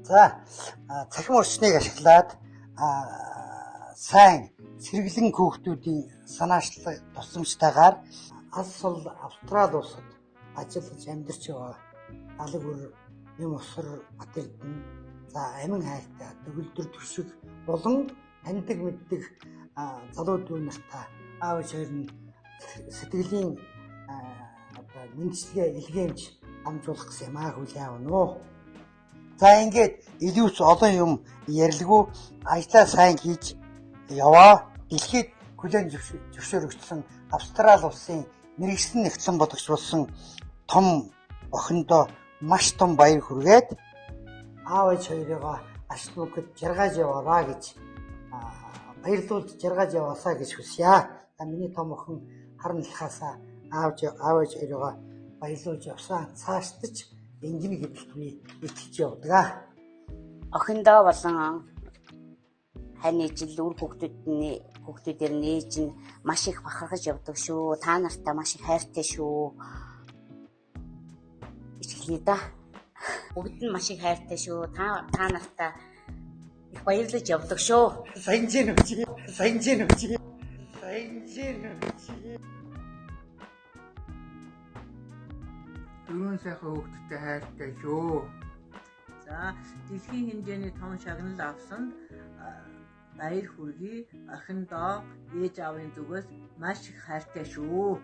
За цахим орчныг ашиглаад сайн сэргэлэн хүүхдүүдийн санаачлал тусламжтайгаар алс бол Австрали улсад ажиллаж амьдарч байгаа алаг өр юм усар Бат Эрдэнэ за амин хайртай төгөлдөр төшиг болон таньдаг мэддэг залуудуу нартай аав ээж хоёр нь сэтгэлийн мэндчилгээ илгээмж амжуулах гэсэн юм хүлээн авна уу. За ингээд илүүс олон юм ярилгүй ажлаа сайн хийж яваа. Дэлхийд хүлээн зөвшөөрөгдсөн Австрали улсын мэргэжлийн нэгдсэн бодогч болсон том охиндоо маш том баяр хүргээд аав ээж хоёроо ашиг мөнгөд жаргаж яваараа гэж баярлуулж жаргаж яваасаа гэж хүсье. Миний том охин харанлахаасаа аав ээж хоёроо баярлуулж явсан. Цаашдаж ингэнэ гэдэгт би итгэж явдаг. Охиндоо болон хань ижил үр хүүхдүүдээр нээж нь маш их бахархаж явдаг шүү. Та нартай маш их хайртай шүү. Ичгэлээ да. Бүгд нь маш их хайртай шүү. Та нартай их баярлаж явдаг шүү. Сайн жин. Дөрвөн сайхан хүүхдтэй хайртай шүү. За дэлхийн хэмжээний том шагнал авсан баяр хүргэе. Охиндоо ээж аавын зүгээс маш их хайртай шүү.